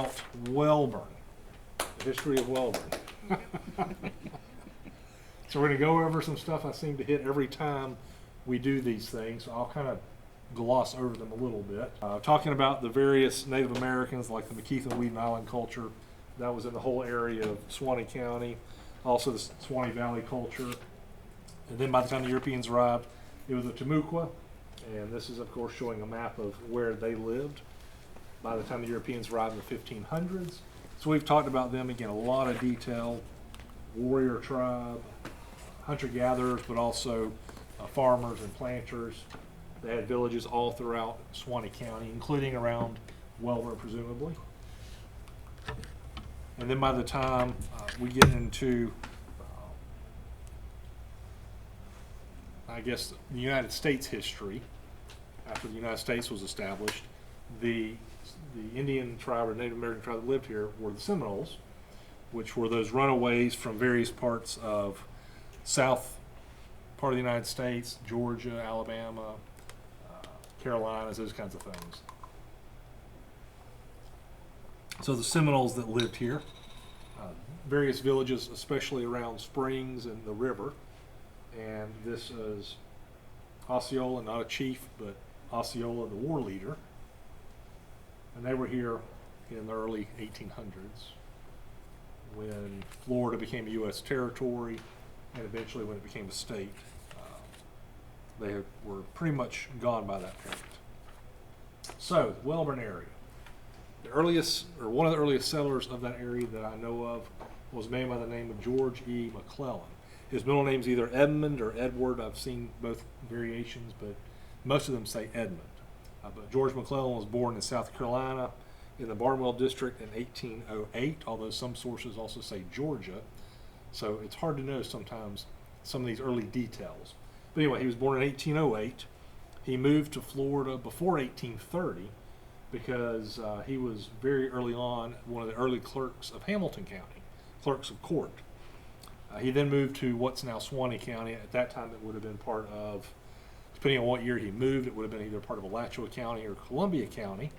about Wellborn, the history of Wellborn. So we're going to go over some stuff I seem to hit every time we do these things. So I'll kind of gloss over them a little bit. Talking about the various Native Americans, like the McKeith and Weeden Island culture. That was in the whole area of Suwannee County. Also the Suwannee Valley culture. And then by the time the Europeans arrived, it was the Timucua. And this is, of course, showing a map of where they lived by the time the Europeans arrived in the 1500s. So we've talked about them, again, a lot of detail. Warrior tribe, hunter-gatherers, but also farmers and planters. They had villages all throughout Suwannee County, including around Wellborn, presumably. And then by the time we get into, I guess, the United States history, after the United States was established, the Indian tribe or Native American tribe that lived here were the Seminoles, which were those runaways from various parts of south part of the United States, Georgia, Alabama, Carolinas, those kinds of things. So the Seminoles that lived here, various villages, especially around springs and the river. And this is Osceola, not a chief, but Osceola, the war leader. And they were here in the early 1800s when Florida became a U.S. territory and eventually when it became a state. They were pretty much gone by that point. So, the Wellborn area. The earliest, or one of the earliest settlers of that area that I know of was a man by the name of George E. McClellan. His middle name is either Edmund or Edward. I've seen both variations, but most of them say Edmund. But George McClellan was born in South Carolina in the Barnwell district in 1808, although some sources also say Georgia. So it's hard to know sometimes some of these early details. But anyway, he was born in 1808. He moved to Florida before 1830 because he was very early on one of the early clerks of Hamilton County, clerks of court. He then moved to what's now Suwannee County. At that time, it would have been part of, depending on what year he moved, it would have been either part of Alachua County or Columbia County.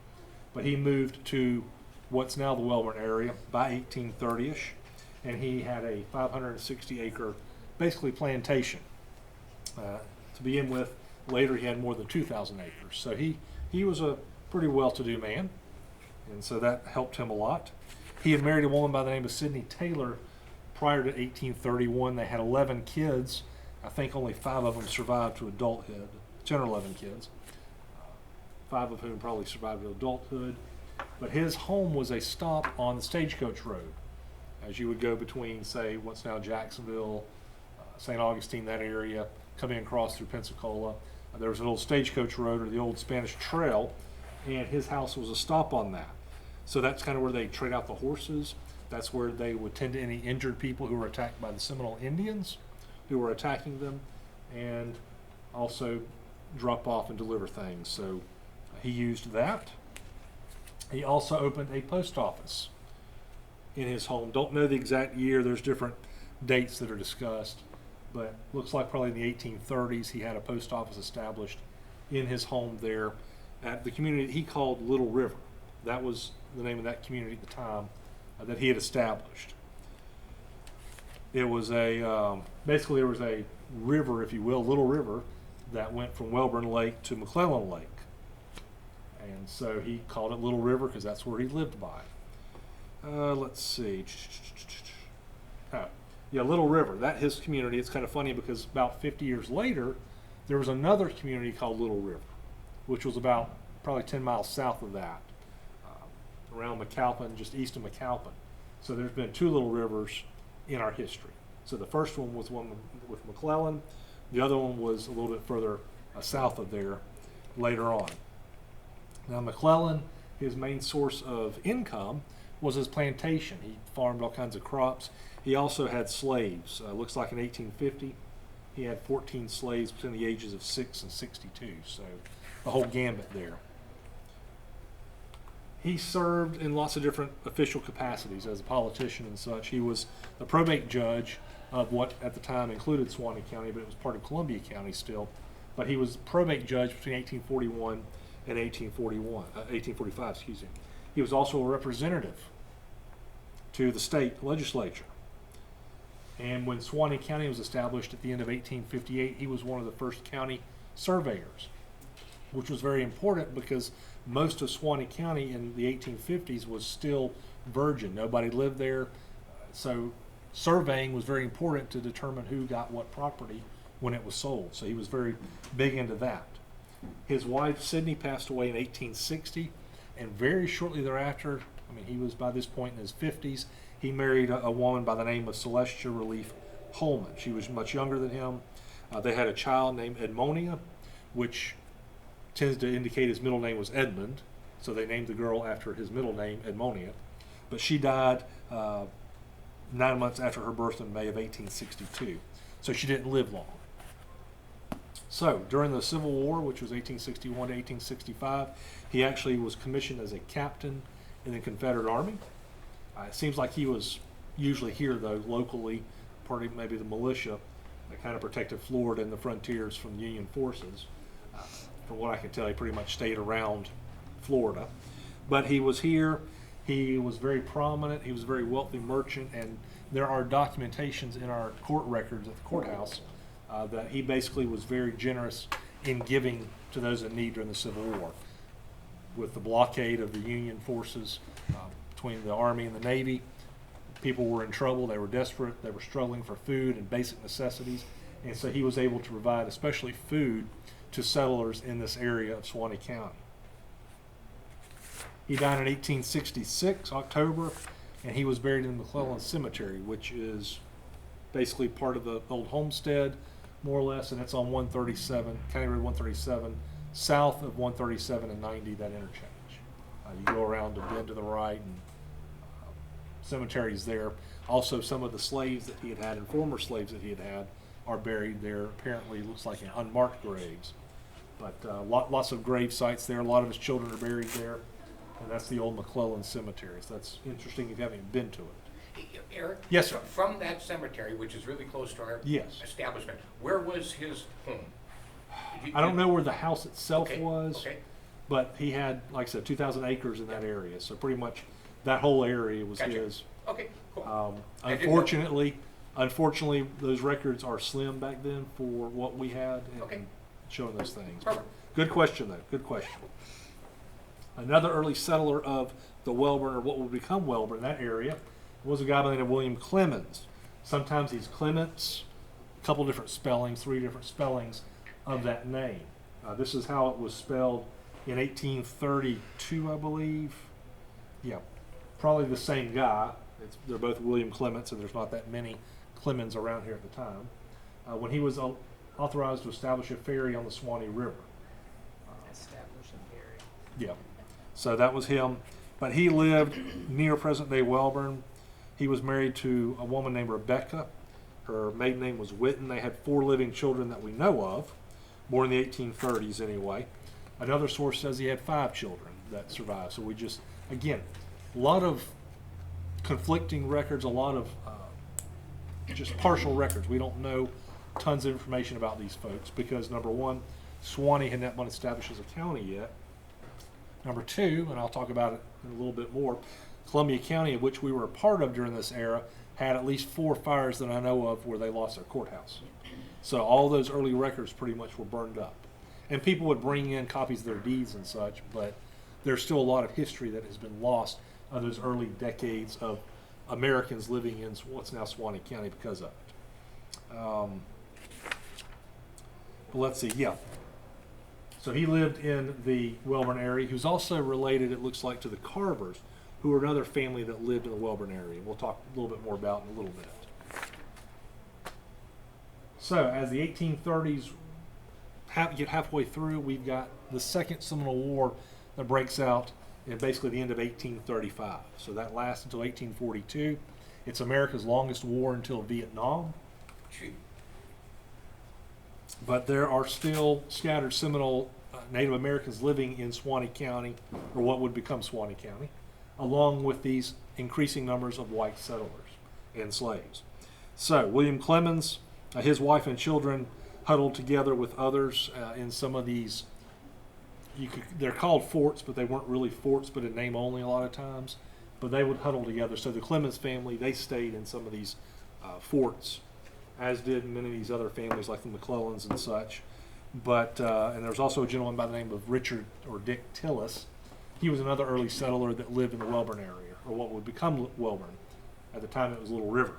But he moved to what's now the Wellborn area by 1830-ish, and he had a 560-acre, basically plantation. To begin with, later he had more than 2,000 acres. So he was a pretty well-to-do man, and so that helped him a lot. He had married a woman by the name of Sidney Taylor prior to 1831. They had 11 kids. I think only 5 of them survived to adulthood, 10 or 11 kids, 5 of whom probably survived to adulthood. But his home was a stop on the Stagecoach Road, as you would go between, say, what's now Jacksonville, St. Augustine, that area, coming across through Pensacola. There was an old Stagecoach Road, or the old Spanish Trail, and his house was a stop on that. So that's kind of where they trade out the horses. That's where they would tend to any injured people who were attacked by the Seminole Indians who were attacking them, and also drop off and deliver things. So he used that. He also opened a post office in his home. Don't know the exact year. There's different dates that are discussed, but looks like probably in the 1830s he had a post office established in his home there at the community that he called Little River. That was the name of that community at the time that he had established. It was a, basically there was a river, if you will, Little River, that went from Wellborn Lake to McClellan Lake. And so he called it Little River because that's where he lived by. Let's see. Yeah, Little River, that his community. It's kind of funny because about 50 years later, there was another community called Little River, which was about probably 10 miles south of that, around McAlpin, just east of McAlpin. So there's been 2 Little Rivers in our history. So the first one was one with McClellan. The other one was a little bit further south of there later on. Now McClellan, his main source of income was his plantation. He farmed all kinds of crops. He also had slaves. Looks like in 1850 he had 14 slaves between the ages of 6 and 62. So the whole gambit there. He served in lots of different official capacities as a politician and such. He was the probate judge of what at the time included Suwannee County, but it was part of Columbia County still. But he was probate judge between 1841 and 1845, excuse me. He was also a representative to the state legislature. And when Suwannee County was established at the end of 1858, he was one of the first county surveyors, which was very important because most of Suwannee County in the 1850s was still virgin. Nobody lived there. So surveying was very important to determine who got what property when it was sold. So he was very big into that. His wife, Sidney, passed away in 1860, and very shortly thereafter, I mean, he was by this point in his 50s, he married a woman by the name of Celestia Relief Holman. She was much younger than him. They had a child named Edmonia, which tends to indicate his middle name was Edmund, so they named the girl after his middle name, Edmonia. But she died 9 months after her birth in May of 1862, so she didn't live long. So during the Civil War, which was 1861 to 1865, he actually was commissioned as a captain in the Confederate Army. It seems like he was usually here, though, locally, part of maybe the militia that kind of protected Florida and the frontiers from the Union forces. From what I can tell, he pretty much stayed around Florida. But he was here. He was very prominent. He was a very wealthy merchant, and there are documentations in our court records at the courthouse that he basically was very generous in giving to those in need during the Civil War. With the blockade of the Union forces between the Army and the Navy, people were in trouble. They were desperate. They were struggling for food and basic necessities, and so he was able to provide especially food to settlers in this area of Suwannee County. He died in 1866, October, and he was buried in McClellan Cemetery, which is basically part of the old homestead, more or less, and it's on 137, County Road 137, south of 137 and 90, that interchange. You go around a bend to the right, and cemeteries there. Also, some of the slaves that he had and former slaves that he had are buried there. Apparently, looks like in unmarked graves. But lots of grave sites there. A lot of his children are buried there. And that's the old McClellan Cemetery. So that's interesting if you haven't been to it. Eric? Yes, sir. From that cemetery, which is really close to our Yes. establishment, where was his home? I don't know where the house itself Okay, was, okay. but he had, like I said, 2,000 acres in that area. So pretty much that whole area was Gotcha. his. Okay, cool. I didn't Unfortunately, those records are slim back then for what we had and Okay. showing those things. Perfect. Good question, though. Good question. Another early settler of the Wellborn, or what would become Wellborn, in that area, was a guy by the name of William Clemens. Sometimes he's Clements, a couple different spellings, 3 different spellings of that name. This is how it was spelled in 1832, I believe. Yeah, probably the same guy. They're both William Clements, and there's not that many Clemens around here at the time. When he was authorized to establish a ferry on the Suwannee River. Establish a ferry. Yeah, so that was him. But he lived near present-day Wellborn. He was married to a woman named Rebecca. Her maiden name was Witten. They had 4 living children that we know of, born in the 1830s anyway. Another source says he had 5 children that survived. So we just, again, a lot of conflicting records, a lot of just partial records. We don't know tons of information about these folks because, number one, Suwannee had not been established as a county yet. Number 2, and I'll talk about it in a little bit more, Columbia County, of which we were a part of during this era, had at least 4 fires that I know of where they lost their courthouse. So all those early records pretty much were burned up. And people would bring in copies of their deeds and such, but there's still a lot of history that has been lost of those early decades of Americans living in what's now Suwannee County because of it. But let's see, yeah. So he lived in the Wellborn area. He was also related, it looks like, to the Carvers, who were another family that lived in the Wellborn area. We'll talk a little bit more about in a little bit. So as the 1830s get halfway through, we've got the Second Seminole War that breaks out in basically the end of 1835. So that lasts until 1842. It's America's longest war until Vietnam. Gee. But there are still scattered Seminole Native Americans living in Suwannee County, or what would become Suwannee County, along with these increasing numbers of white settlers and slaves. So William Clemens, his wife and children huddled together with others in some of these they're called forts, but they weren't really forts, but in name only a lot of times. But they would huddle together. So the Clemens family, they stayed in some of these forts, as did many of these other families like the McClellans and such. But and there was also a gentleman by the name of Richard or Dick Tillis. He was another early settler that lived in the Wellborn area, or what would become Wellborn. At the time, it was Little River.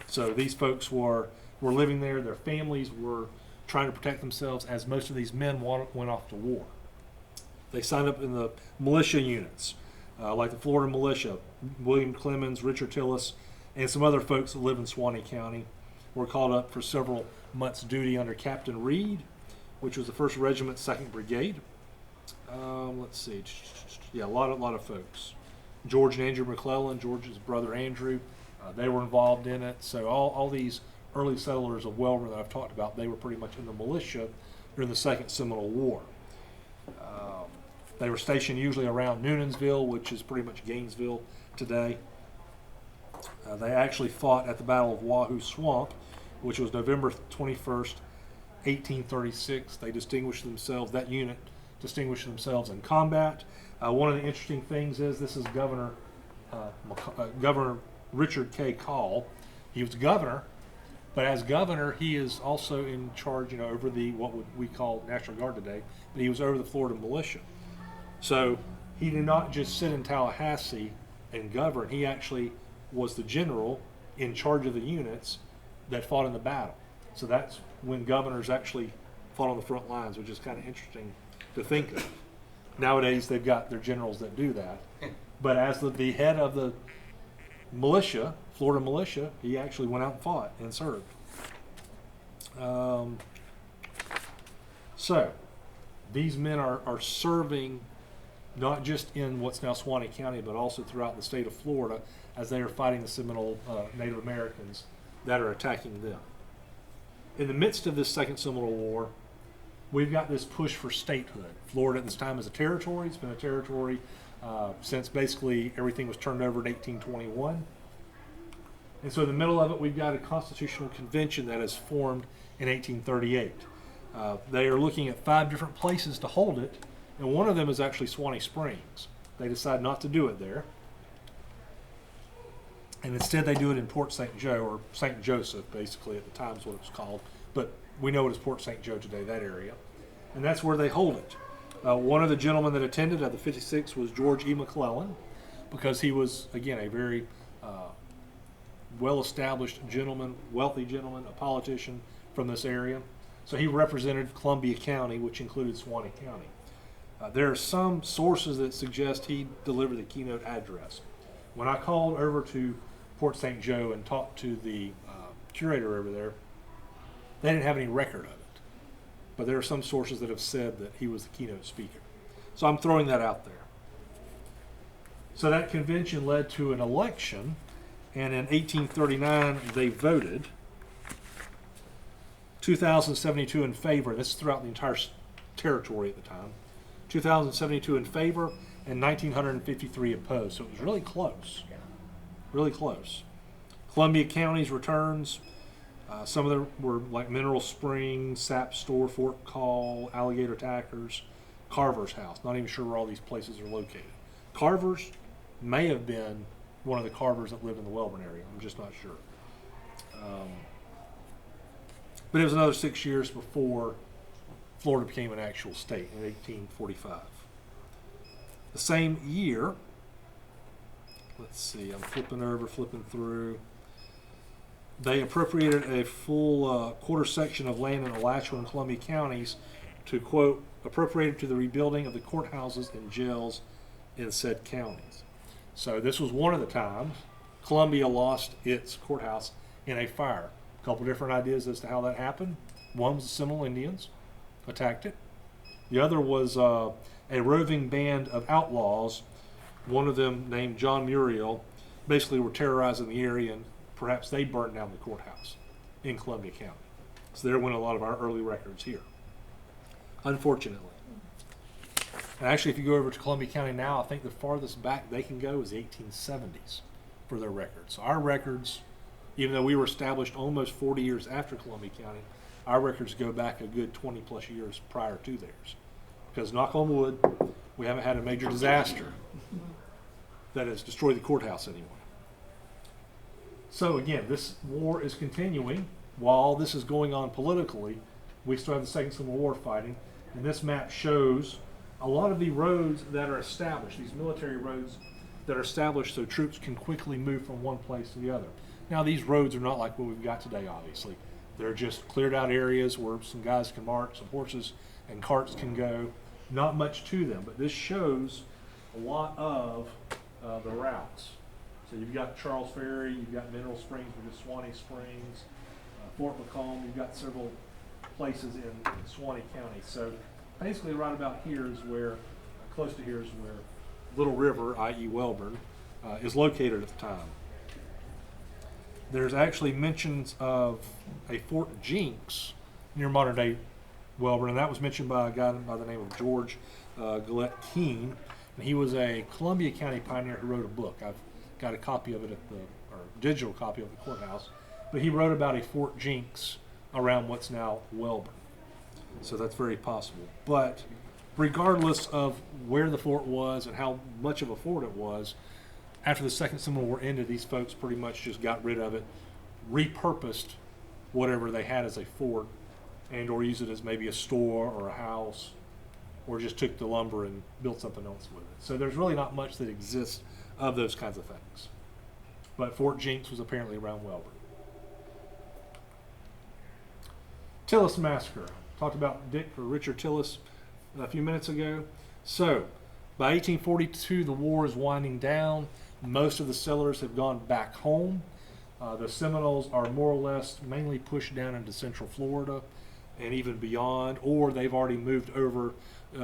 So these folks were living there. Their families were trying to protect themselves, as most of these men went off to war. They signed up in the militia units, like the Florida Militia. William Clemens, Richard Tillis, and some other folks that live in Suwannee County were called up for several months' duty under Captain Reed, which was the 1st Regiment, 2nd Brigade. Let's see. Yeah, a lot of folks. George and Andrew McClellan, George's brother Andrew, they were involved in it. So all these early settlers of Wellborn that I've talked about, they were pretty much in the militia during the Second Seminole War. They were stationed usually around Noonensville, which is pretty much Gainesville today. They actually fought at the Battle of Wahoo Swamp, which was November 21st, 1836. They distinguished themselves, that unit distinguished themselves in combat. One of the interesting things is this is Governor Richard K. Call. He was governor, but as governor, he is also in charge, over the what would we call National Guard today, but he was over the Florida militia. So he did not just sit in Tallahassee and govern. He actually was the general in charge of the units that fought in the battle. So that's when governors actually fought on the front lines, which is kind of interesting to think of. Nowadays, they've got their generals that do that. But as the head of the militia, Florida militia, he actually went out and fought and served. So these men are serving not just in what's now Suwannee County, but also throughout the state of Florida as they are fighting the Seminole Native Americans that are attacking them. In the midst of this Second Seminole War, we've got this push for statehood. Florida at this time is a territory. It's been a territory since basically everything was turned over in 1821. And so in the middle of it, we've got a constitutional convention that is formed in 1838. They are looking at 5 different places to hold it, and one of them is actually Suwannee Springs. They decide not to do it there. And instead they do it in Port St. Joe, or St. Joseph, basically, at the time is what it was called. But we know it as Port St. Joe today, that area. And that's where they hold it. One of the gentlemen that attended at the 56 was George E. McClellan, because he was, again, a very well-established gentleman, wealthy gentleman, a politician from this area. So he represented Columbia County, which included Suwannee County. There are some sources that suggest he delivered the keynote address. When I called over to Port St. Joe and talked to the curator over there, they didn't have any record of it. But there are some sources that have said that he was the keynote speaker. So I'm throwing that out there. So that convention led to an election, and in 1839 they voted 2,072 in favor. This is throughout the entire territory at the time. 2,072 in favor and 1,953 opposed. So it was really close. Really close. Columbia County's returns, some of them were like Mineral Springs, Sap Store, Fort Call, Alligator Tackers, Carver's House. Not even sure where all these places are located. Carver's may have been one of the Carvers that lived in the Wellborn area. I'm just not sure. But it was another 6 years before Florida became an actual state in 1845. The same year, let's see, I'm flipping through. They appropriated a full quarter section of land in Alachua and Columbia counties to, quote, appropriated to the rebuilding of the courthouses and jails in said counties. So this was one of the times Columbia lost its courthouse in a fire. A couple different ideas as to how that happened. One was the Seminole Indians attacked it. The other was a roving band of outlaws, one of them named John Muriel, basically were terrorizing the area, and perhaps they burned down the courthouse in Columbia County. So there went a lot of our early records here, unfortunately. And actually, if you go over to Columbia County now, I think the farthest back they can go is the 1870s for their records. So our records, even though we were established almost 40 years after Columbia County, our records go back a good 20 plus years prior to theirs. because knock on wood, we haven't had a major disaster that has destroyed the courthouse anyway. So again, this war is continuing. While this is going on politically, we still have the Second Civil War fighting, and this map shows a lot of the roads that are established, these military roads that are established so troops can quickly move from one place to the other. Now these roads are not like what we've got today, obviously. They're just cleared out areas where some guys can march, some horses and carts can go. Not much to them, but this shows a lot of the routes. So you've got Charles Ferry, you've got Mineral Springs, which is Suwannee Springs, Fort Macomb, you've got several places in Suwannee County. So basically right about here is where, close to here is where Little River, i.e. Wellborn, is located at the time. There's actually mentions of a Fort Jinks near modern day Wellborn, and that was mentioned by a guy by the name of George Gillette Keene, and he was a Columbia County pioneer who wrote a book. I've got a copy of it or digital copy of the courthouse, but he wrote about a Fort Jinks around what's now Wellborn. So that's very possible. But regardless of where the fort was and how much of a fort it was, after the Second Civil War ended, these folks pretty much just got rid of it, repurposed whatever they had as a fort, and or used it as maybe a store or a house, or just took the lumber and built something else with it. So there's really not much that exists of those kinds of things. But Fort Jinks was apparently around Wellborn. Tillis Massacre. Talked about Richard Tillis a few minutes ago. So by 1842, the war is winding down. Most of the settlers have gone back home. The Seminoles are more or less mainly pushed down into central Florida and even beyond, or they've already moved over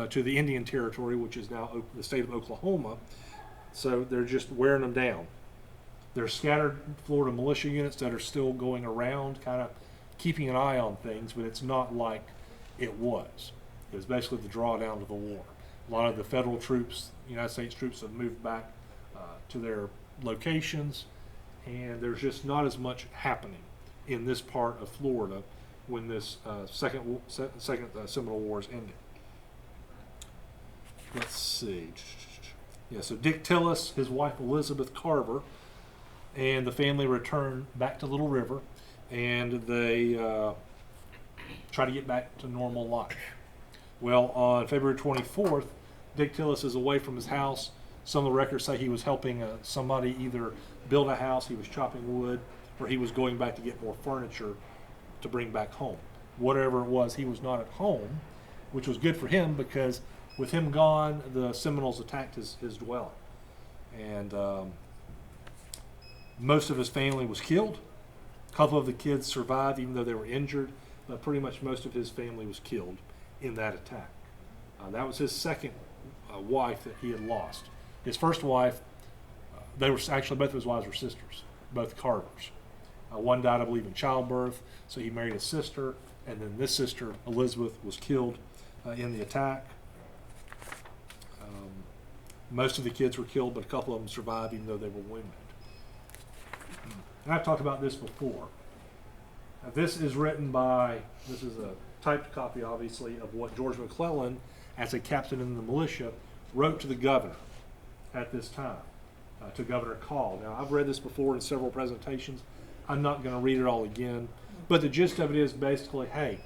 to the Indian Territory, which is now the state of Oklahoma. So they're just wearing them down. There's scattered Florida militia units that are still going around, kind of keeping an eye on things, but it's not like it was. It was basically the drawdown of the war. A lot of the federal troops, United States troops, have moved back to their locations, and there's just not as much happening in this part of Florida when this second Seminole Wars ended. Let's see. Yeah, so Dick Tillis, his wife Elizabeth Carver, and the family returned back to Little River, and they try to get back to normal life. Well, on February 24th, Dick Tillis is away from his house. Some of the records say he was helping somebody either build a house, he was chopping wood, or he was going back to get more furniture to bring back home. Whatever it was, he was not at home, which was good for him because with him gone, the Seminoles attacked his dwelling. And most of his family was killed. A couple of the kids survived even though they were injured, but pretty much most of his family was killed in that attack. That was his second wife that he had lost. His first wife, they were actually, both of his wives were sisters, both Carvers. One died, I believe, in childbirth, so he married a sister, and then this sister, Elizabeth, was killed in the attack. Most of the kids were killed, but a couple of them survived even though they were wounded. And I've talked about this before. This is written by, this is a typed copy, obviously, of what George McClellan, as a captain in the militia, wrote to the governor at this time, to Governor Call. Now, I've read this before in several presentations. I'm not going to read it all again, but the gist of it is basically, hey,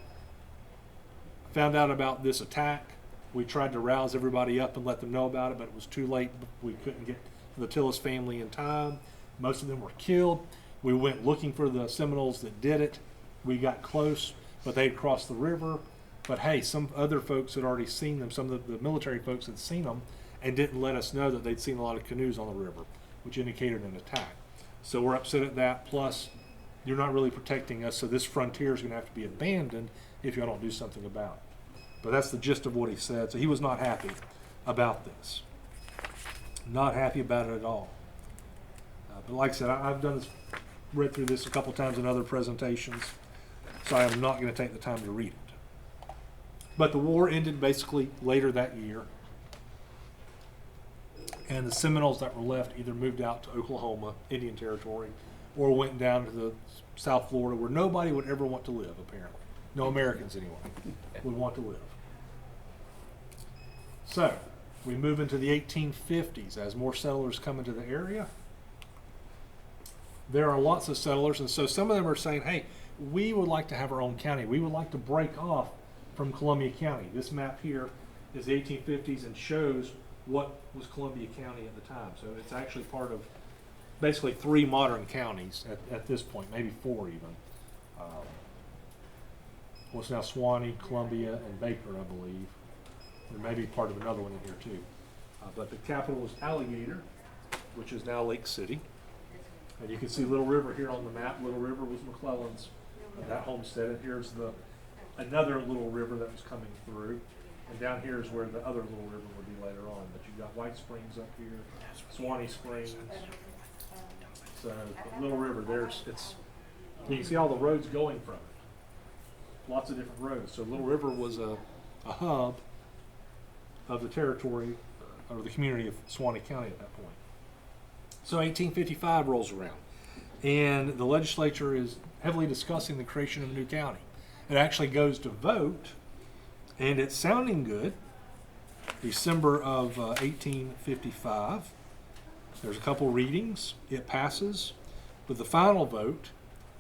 found out about this attack. We tried to rouse everybody up and let them know about it, but it was too late. We couldn't get the Tillis family in time. Most of them were killed. We went looking for the Seminoles that did it. We got close, but they had crossed the river. But hey, some other folks had already seen them. Some of the military folks had seen them and didn't let us know that they'd seen a lot of canoes on the river, which indicated an attack. So we're upset at that. Plus, you're not really protecting us, so this frontier is going to have to be abandoned if y'all don't do something about it. But that's the gist of what he said. So he was not happy about this. Not happy about it at all. But like I said, I've done this, read through this a couple times in other presentations, so I am not going to take the time to read it. But the war ended basically later that year, and the Seminoles that were left either moved out to Oklahoma, Indian Territory, or went down to the South Florida, where nobody would ever want to live, apparently. No Americans, anyway, would want to live. So we move into the 1850s as more settlers come into the area. There are lots of settlers, and so some of them are saying, hey, we would like to have our own county. We would like to break off from Columbia County. This map here is the 1850s and shows what was Columbia County at the time. So it's actually part of basically 3 modern counties at this point, maybe 4 even. What's now Suwannee, Columbia, and Baker, I believe. There may be part of another one in here too. But the capital was Alligator, which is now Lake City. And you can see Little River here on the map. Little River was McClellan's, that homestead. And here's another Little River that was coming through. And down here is where the other Little River would be later on. But you've got White Springs up here, Suwannee Springs. So Little River, you can see all the roads going from it. Lots of different roads. So Little River was a hub of the territory or the community of Suwannee County at that point. So 1855 rolls around, and the legislature is heavily discussing the creation of a new county. It actually goes to vote, and it's sounding good. December of 1855. There's a couple readings. It passes, but the final vote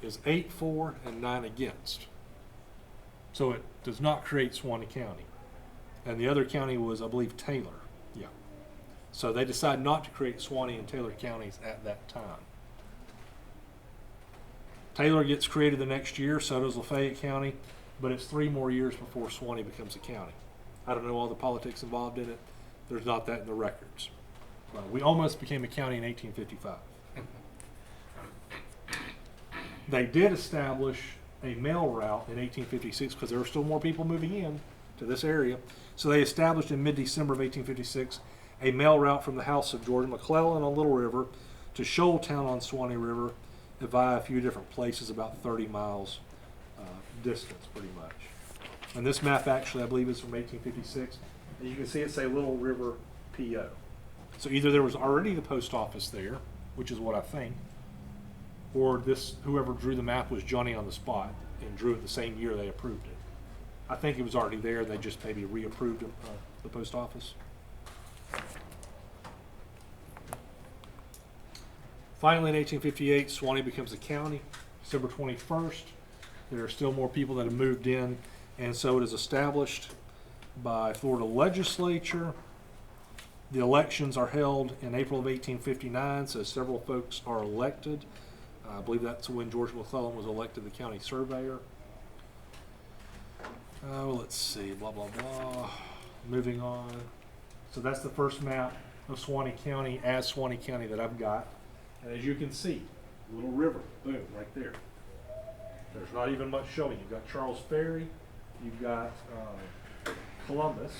is 8-4 and 9 against. So it does not create Suwannee County. And the other county was, I believe, Taylor. Yeah. So they decide not to create Suwannee and Taylor counties at that time. Taylor gets created the next year, so does Lafayette County, but it's 3 more years before Suwannee becomes a county. I don't know all the politics involved in it. There's not that in the records. We almost became a county in 1855. They did establish a mail route in 1856 because there were still more people moving in to this area. So they established in mid-December of 1856 a mail route from the house of George McClellan on Little River to Shoaltown on Suwannee River via a few different places, about 30 miles distance pretty much. And this map actually, I believe, is from 1856. And you can see it say Little River PO. So either there was already the post office there, which is what I think, or whoever drew the map was Johnny on the spot and drew it the same year they approved it. I think it was already there. They just maybe reapproved the post office. Finally, in 1858, Suwannee becomes a county. December 21st, there are still more people that have moved in, and so it is established by Florida legislature. The elections are held in April of 1859, so several folks are elected. I believe that's when George McClellan was elected the county surveyor. Let's see, blah, blah, blah. Moving on. So that's the first map of Suwannee County as Suwannee County that I've got. And as you can see, Little River, boom, right there. There's not even much showing. You've got Charles Ferry, you've got Columbus,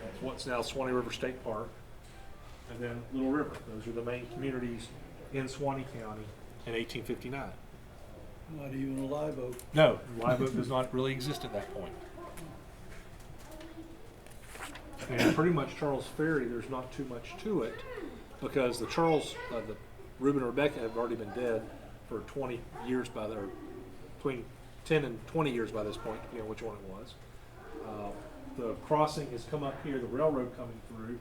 that's what's now Suwannee River State Park, and then Little River. Those are the main communities in Suwannee County in 1859. Not even a live oak. No, live oak does not really exist at that point. And pretty much Charles Ferry, there's not too much to it because the Reuben and Rebecca have already been dead for 20 years between 10 and 20 years by this point, depending on which one it was. The crossing has come up here, the railroad coming through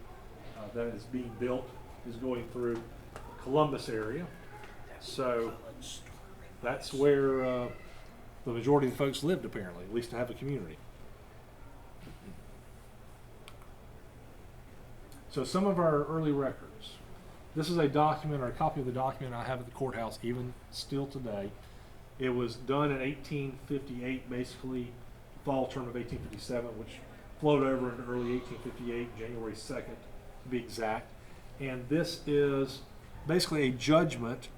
that is being built is going through Columbus area. So that's where the majority of the folks lived, apparently, at least to have a community. So some of our early records. This is a document or a copy of the document I have at the courthouse, even still today. It was done in 1858, basically fall term of 1857, which flowed over into early 1858, January 2nd to be exact. And this is basically a judgment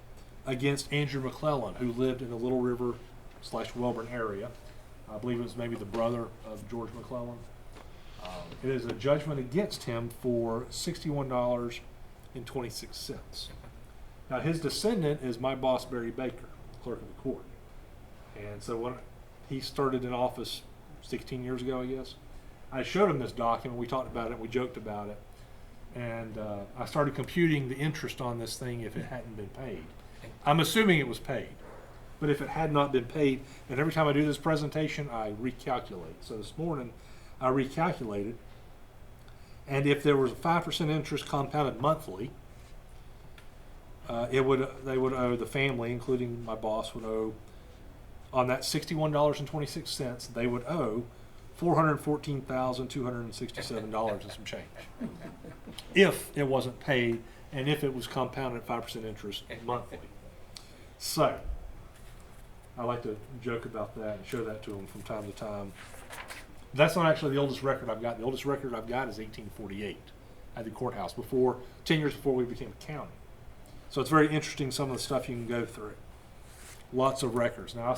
against Andrew McClellan, who lived in the Little River / Wellborn area. I believe it was maybe the brother of George McClellan. It is a judgment against him for $61.26. Now his descendant is my boss, Barry Baker, clerk of the court. And so when he started in office 16 years ago, I guess, I showed him this document. We talked about it. We joked about it. And I started computing the interest on this thing if it hadn't been paid. I'm assuming it was paid. But if it had not been paid, and every time I do this presentation, I recalculate. So this morning, I recalculated. And if there was a 5% interest compounded monthly, they would owe, the family, including my boss, would owe, on that $61.26, they would owe $414,267 and some change. If it wasn't paid, and if it was compounded at 5% interest monthly. So, I like to joke about that and show that to them from time to time. That's not actually the oldest record I've got. The oldest record I've got is 1848 at the courthouse, 10 years before we became a county. So it's very interesting, some of the stuff you can go through. Lots of records. Now, I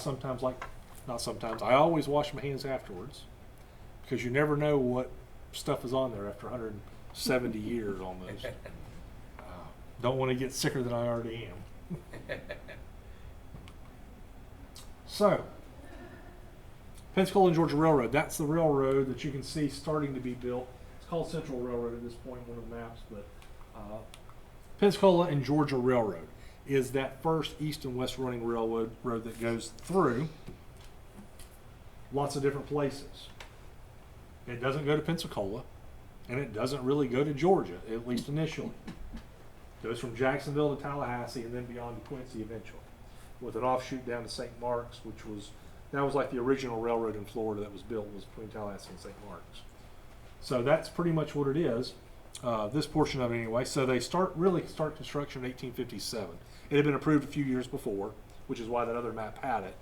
always wash my hands afterwards, because you never know what stuff is on there after 170 years almost. Don't want to get sicker than I already am. So, Pensacola and Georgia Railroad, that's the railroad that you can see starting to be built. It's called Central Railroad at this point on the maps, but Pensacola and Georgia Railroad is that first east and west running railroad that goes through lots of different places. It doesn't go to Pensacola, and it doesn't really go to Georgia, at least initially. It goes from Jacksonville to Tallahassee and then beyond to Quincy eventually, with an offshoot down to St. Mark's, that was like the original railroad in Florida that was built, was between Tallahassee and St. Mark's. So that's pretty much what it is, this portion of it anyway. So they start construction in 1857. It had been approved a few years before, which is why that other map had it.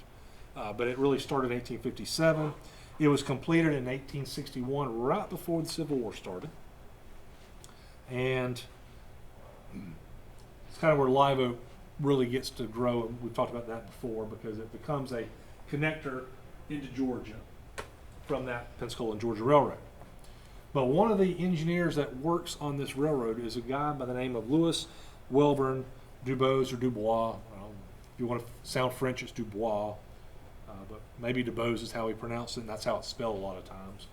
But it really started in 1857. It was completed in 1861, right before the Civil War started. And it's kind of where Live Oak really gets to grow. And we've talked about that before, because it becomes a connector into Georgia from that Pensacola and Georgia Railroad. But one of the engineers that works on this railroad is a guy by the name of Louis Wellborn Dubose or Dubois. If you want to sound French, it's Dubois. But maybe Dubose is how he pronounced it, and that's how it's spelled a lot of times.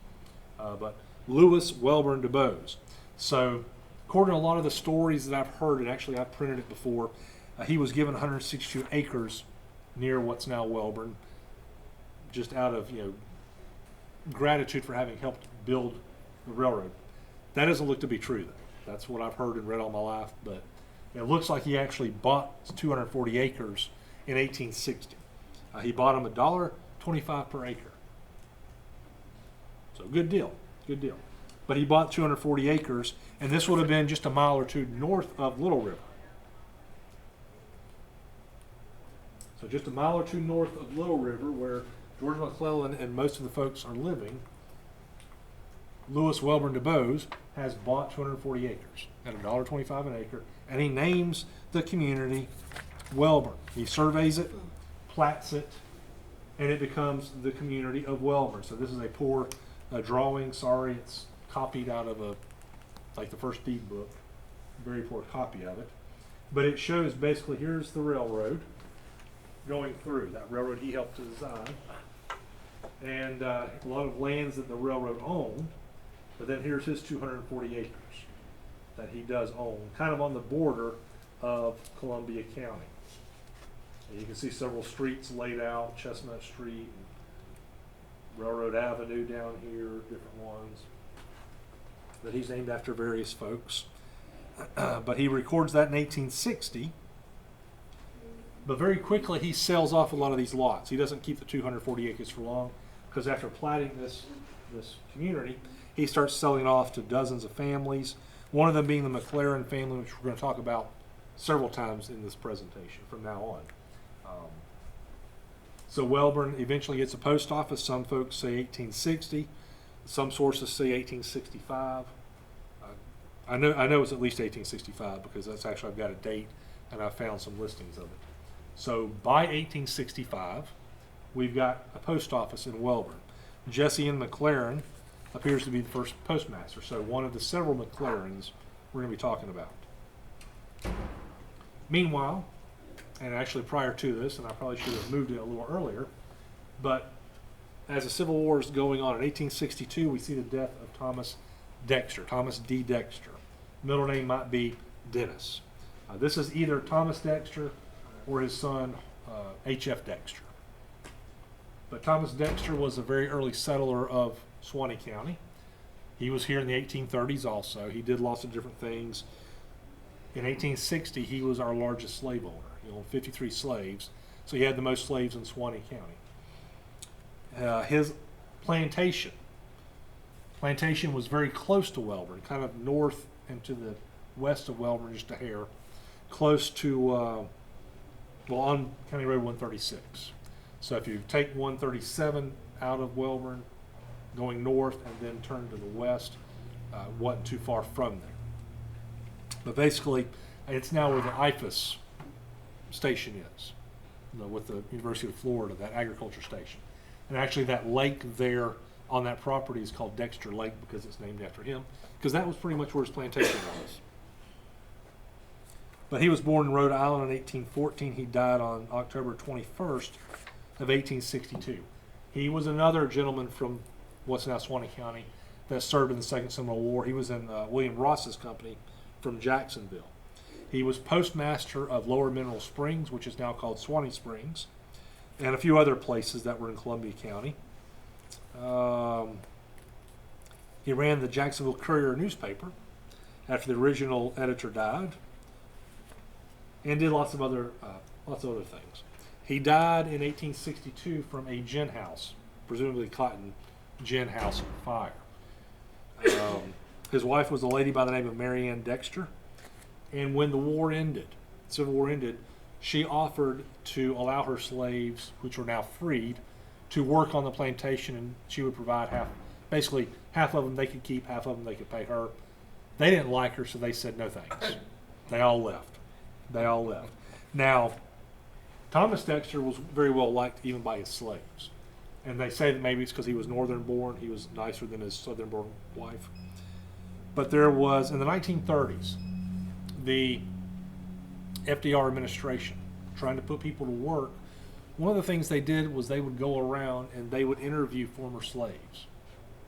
But Louis Wellborn Dubose. So, according to a lot of the stories that I've heard, and actually I've printed it before, he was given 162 acres near what's now Wellborn, just out of gratitude for having helped build the railroad. That doesn't look to be true, though. That's what I've heard and read all my life, but it looks like he actually bought 240 acres in 1860. He bought them $1.25 per acre. So good deal. But he bought 240 acres, and this would have been just a mile or two north of Little River. So just a mile or two north of Little River, where George McClellan and most of the folks are living, Louis Wellborn Dubose has bought 240 acres at $1.25 an acre, and he names the community Wellborn. He surveys it, plats it, and it becomes the community of Wellborn. So this is a poor drawing. Sorry, it's copied out of the first deed book. Very poor copy of it. But it shows basically, here's the railroad going through. That railroad he helped to design. And a lot of lands that the railroad owned. But then here's his 240 acres that he does own, kind of on the border of Columbia County. And you can see several streets laid out, Chestnut Street, Railroad Avenue down here, different ones that he's named after various folks. But he records that in 1860. But very quickly he sells off a lot of these lots. He doesn't keep the 240 acres for long, because after platting this community, he starts selling off to dozens of families, one of them being the McLaren family, which we're going to talk about several times in this presentation from now on. So Wellborn eventually gets a post office. Some folks say 1860. Some sources say 1865. I know it's at least 1865, because that's actually, I've got a date and I found some listings of it. So by 1865, we've got a post office in Wellborn. Jesse N. McLaren appears to be the first postmaster. So one of the several McLarens we're going to be talking about. Meanwhile, and actually prior to this, and I probably should have moved it a little earlier, but as the Civil War is going on in 1862, we see the death of Thomas Dexter, Thomas D. Dexter. Middle name might be Dennis. This is either Thomas Dexter or his son, H.F. Dexter. But Thomas Dexter was a very early settler of Suwannee County. He was here in the 1830s also. He did lots of different things. In 1860, he was our largest slave owner. He owned 53 slaves, so he had the most slaves in Suwannee County. His plantation was very close to Wellborn, kind of north and to the west of Wellborn, just a hair, close to, on County Road 136. So if you take 137 out of Wellborn, going north and then turn to the west, wasn't too far from there. But basically, it's now where the IFAS station is, with the University of Florida, that agriculture station. And actually that lake there on that property is called Dexter Lake because it's named after him, because that was pretty much where his plantation was. But he was born in Rhode Island in 1814. He died on October 21st of 1862. He was another gentleman from what's now Suwannee County that served in the Second Seminole War. He was in William Ross's company from Jacksonville. He was postmaster of Lower Mineral Springs, which is now called Suwannee Springs, and a few other places that were in Columbia County. He ran the Jacksonville Courier newspaper after the original editor died, and did lots of other things. He died in 1862 from a gin house, presumably cotton gin house fire. His wife was a lady by the name of Mary Ann Dexter, and when the war ended, Civil War ended, she offered to allow her slaves, which were now freed, to work on the plantation, and she would provide half of them they could keep, half of them they could pay her. They didn't like her, so they said no thanks. They all left. Now, Thomas Dexter was very well liked even by his slaves. And they say that maybe it's because he was northern born, he was nicer than his southern born wife. But there was, in the 1930s, the FDR administration trying to put people to work. One of the things they did was they would go around and they would interview former slaves.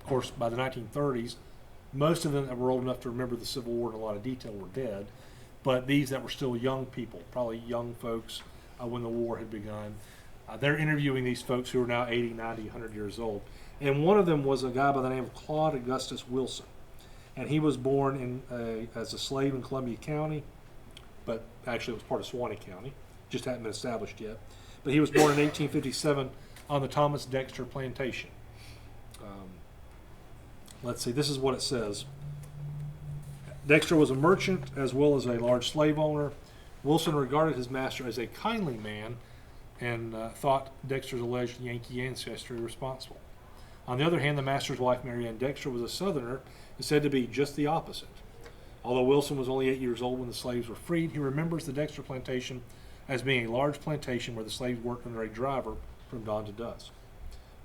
Of course, by the 1930s, most of them that were old enough to remember the Civil War in a lot of detail were dead. But these that were still young people, probably young folks when the war had begun, they're interviewing these folks who are now 80, 90, 100 years old. And one of them was a guy by the name of Claude Augustus Wilson. And he was born as a slave in Columbia County, but actually it was part of Suwannee County, just hadn't been established yet. But he was born in 1857 on the Thomas Dexter plantation. Let's see, this is what it says. Dexter was a merchant as well as a large slave owner. Wilson regarded his master as a kindly man and thought Dexter's alleged Yankee ancestry responsible. On the other hand, the master's wife, Mary Ann Dexter, was a Southerner and said to be just the opposite. Although Wilson was only 8 years old when the slaves were freed, he remembers the Dexter plantation as being a large plantation where the slaves worked under a driver from dawn to dusk.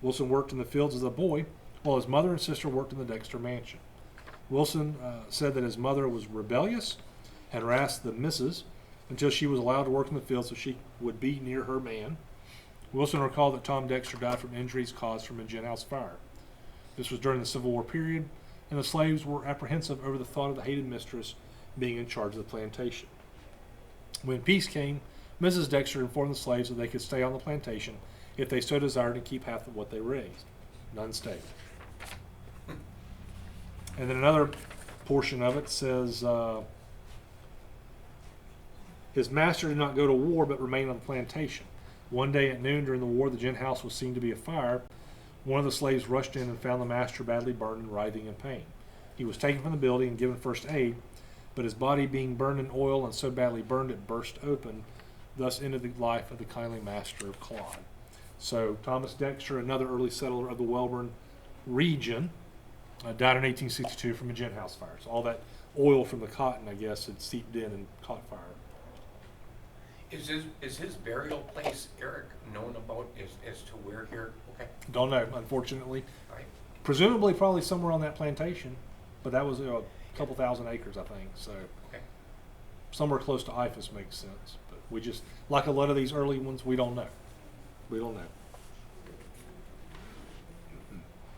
Wilson worked in the fields as a boy, while his mother and sister worked in the Dexter mansion. Wilson said that his mother was rebellious and harassed the missus until she was allowed to work in the field so she would be near her man. Wilson recalled that Tom Dexter died from injuries caused from a gin house fire. This was during the Civil War period, and the slaves were apprehensive over the thought of the hated mistress being in charge of the plantation. When peace came, Mrs. Dexter informed the slaves that they could stay on the plantation if they so desired and keep half of what they raised. None stayed. And then another portion of it says, his master did not go to war but remained on the plantation. One day at noon during the war, the gin house was seen to be afire. One of the slaves rushed in and found the master badly burned and writhing in pain. He was taken from the building and given first aid, but his body being burned in oil and so badly burned it burst open, thus ended the life of the kindly master of Claude. So Thomas Dexter, another early settler of the Wellborn region, died in 1862 from a gin house fire. So all that oil from the cotton, I guess, had seeped in and caught fire. Is his burial place, Eric, known about as to where here? Okay. Don't know, unfortunately. All right. Presumably probably somewhere on that plantation, but that was a couple thousand acres, I think. So Okay. somewhere close to IFAS makes sense. But we just, like a lot of these early ones, we don't know. We don't know.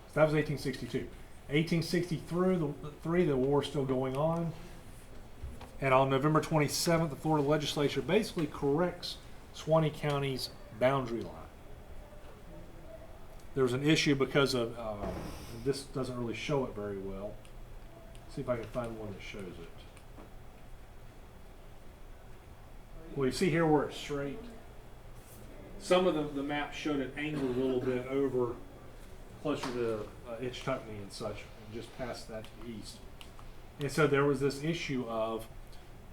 So that was 1862. 1863, the war is still going on. And on November 27th, the Florida legislature basically corrects Suwannee County's boundary line. There was an issue because of, this doesn't really show it very well, See if I can find one that shows it. Well, you see here where it's straight. Some of the maps showed it angled a little bit over closer to Itchtuckney and such, and just past that to the east. And so there was this issue of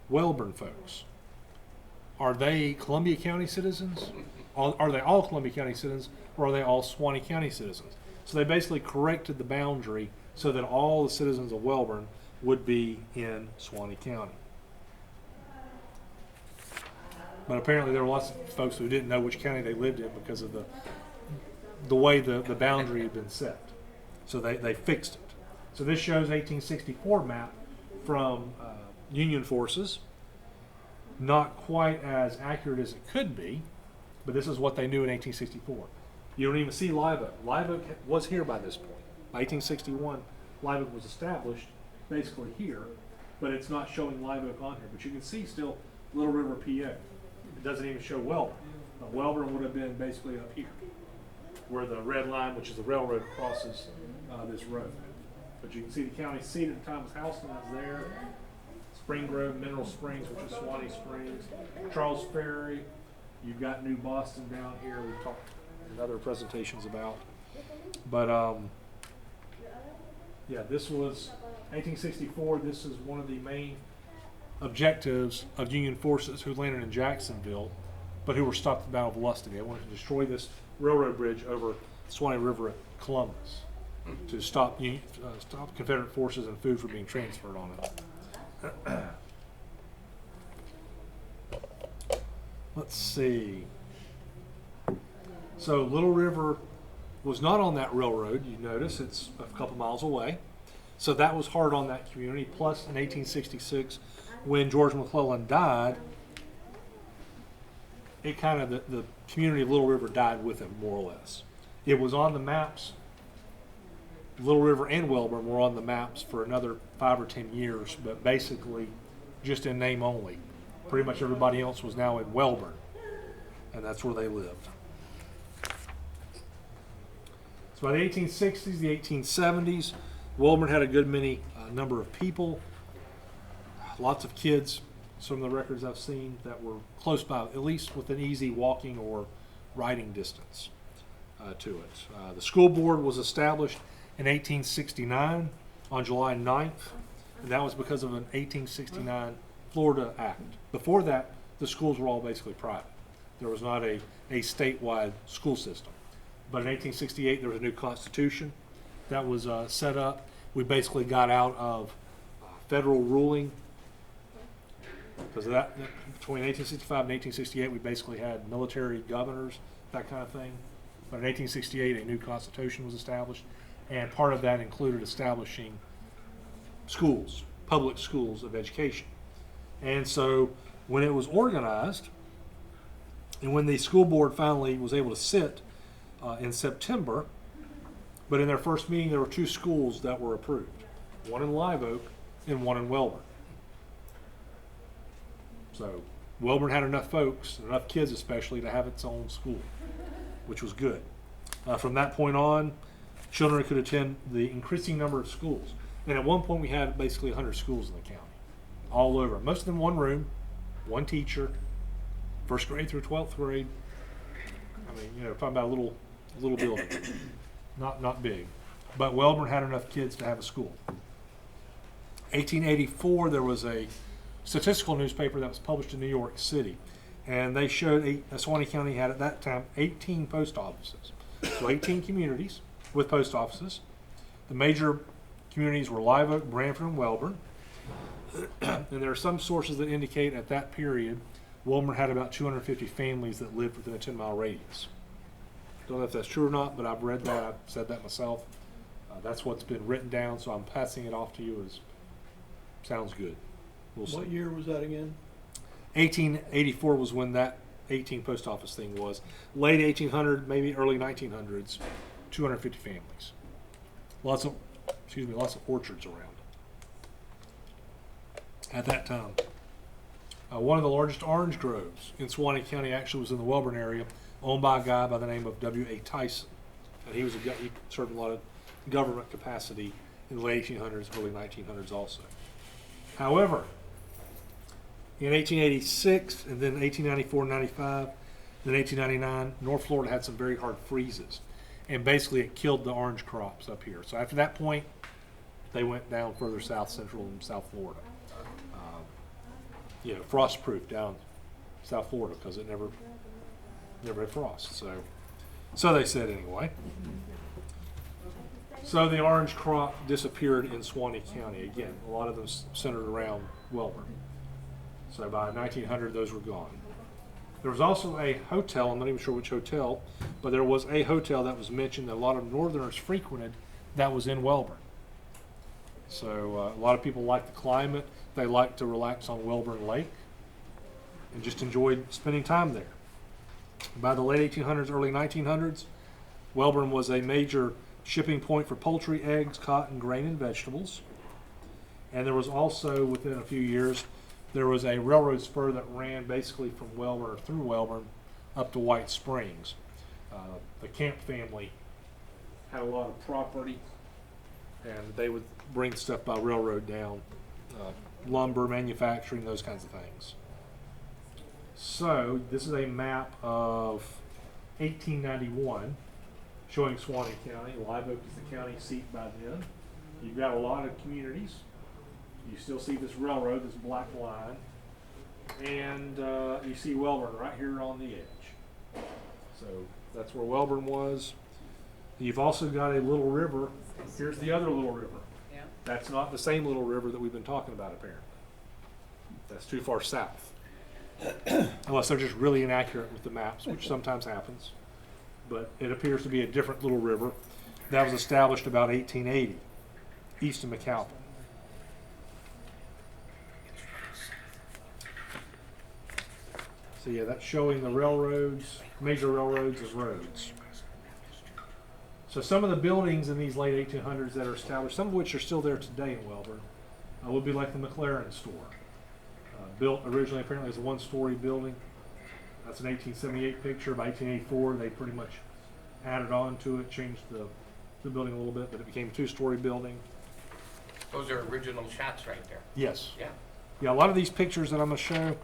Wellborn folks. Are they Columbia County citizens? Are they all Columbia County citizens, or are they all Suwannee County citizens? So they basically corrected the boundary so that all the citizens of Wellborn would be in Suwannee County. But apparently there were lots of folks who didn't know which county they lived in because of the way the boundary had been set. So they fixed it. So this shows 1864 map from Union forces. Not quite as accurate as it could be, but this is what they knew in 1864. You don't even see Live Oak. Live Oak was here by this point. By 1861, Live Oak was established basically here, but it's not showing Live Oak on here. But you can see still Little River, PA. It doesn't even show Wellborn. Wellborn would have been basically up here, where the red line, which is the railroad, crosses this road. But you can see the county seat at the time was Houston, that's there. Spring Grove, Mineral Springs, which is Suwannee Springs. Charles Ferry. You've got New Boston down here. We've talked in other presentations about. But yeah, this was 1864. This is one of the main objectives of Union forces who landed in Jacksonville, but who were stopped at the Battle of Lustig. They wanted to destroy this railroad bridge over the Suwannee River at Columbus to stop Confederate forces and food from being transferred on it. Let's see. So Little River was not on that railroad. You notice it's a couple miles away. So that was hard on that community. Plus, in 1866, when George McClellan died, it kind of the community of Little River died with him, more or less. It was on the maps. Little River and Wellborn were on the maps for another 5 or 10 years, but basically just in name only. Pretty much everybody else was now in Wellborn, and that's where they lived. So by the 1860s, the 1870s, Wellborn had a good many number of people, lots of kids. Some of the records I've seen that were close by, at least within easy walking or riding distance to it. The school board was established in 1869 on July 9th, and that was because of an 1869 Florida Act. Before that, the schools were all basically private. There was not a statewide school system. But in 1868, there was a new constitution that was set up. We basically got out of federal ruling because of that. Between 1865 and 1868, we basically had military governors, that kind of thing. But in 1868, a new constitution was established, and part of that included establishing schools, public schools of education. And so when it was organized, and when the school board finally was able to sit in September, but in their first meeting there were 2 schools that were approved, one in Live Oak and one in Wellborn. So Wellborn had enough folks, enough kids especially, to have its own school, which was good. From that point on, children could attend the increasing number of schools. And at one point we had basically 100 schools in the county, all over. Most of them one room, one teacher, 1st grade through 12th grade. I mean, talking about a little building, not big. But Wellborn had enough kids to have a school. 1884, there was a statistical newspaper that was published in New York City, and they showed Suwannee County had at that time 18 post offices. So 18 communities with post offices. The major communities were Live Oak, Branford, and Wellborn. And there are some sources that indicate at that period, Wellborn had about 250 families that lived within a 10-mile radius. Don't know if that's true or not, but I've read that. I've said that myself. That's what's been written down, so I'm passing it off to you as sounds good. We'll see. What year was that again? 1884 was when that 18 post office thing was. Late 1800, maybe early 1900s, 250 families. Lots of orchards around at that time. One of the largest orange groves in Suwannee County actually was in the Wellborn area, owned by a guy by the name of W.A. Tyson. And he served a lot of government capacity in the late 1800s, early 1900s also. However, in 1886 and then 1894, 95, then 1899, North Florida had some very hard freezes. And basically it killed the orange crops up here. So after that point, they went down further south, central and South Florida. Frost-proof down South Florida because it never had frost. So they said anyway. So the orange crop disappeared in Suwannee County. Again, a lot of them centered around Wellborn. So by 1900, those were gone. There was also a hotel, I'm not even sure which hotel, but there was a hotel that was mentioned that a lot of Northerners frequented that was in Wellborn. So a lot of people liked the climate. They liked to relax on Wellborn Lake and just enjoyed spending time there. By the late 1800s, early 1900s, Wellborn was a major shipping point for poultry, eggs, cotton, grain, and vegetables. And there was also, within a few years, there was a railroad spur that ran basically from Wellborn or through Wellborn up to White Springs. The Camp family had a lot of property, and they would bring stuff by railroad down, lumber, manufacturing, those kinds of things. So this is a map of 1891 showing Suwannee County. Live Oak is the county seat by then. You've got a lot of communities. You still see this railroad, this black line, and you see Wellborn right here on the edge. So that's where Wellborn was. You've also got a little river. Here's the other little river. Yeah. That's not the same little river that we've been talking about, apparently. That's too far south. Unless they're just really inaccurate with the maps, which sometimes happens. But it appears to be a different little river that was established about 1880, east of McAlpin. So yeah, that's showing the railroads, major railroads and roads. So some of the buildings in these late 1800s that are established, some of which are still there today in Wellborn, would be like the McLaren store. Built originally apparently as a one-story building. That's an 1878 picture. By 1884, they pretty much added on to it, changed the building a little bit, but it became a two-story building. Those are original shots right there. Yes. Yeah. Yeah, a lot of these pictures that I'm going to show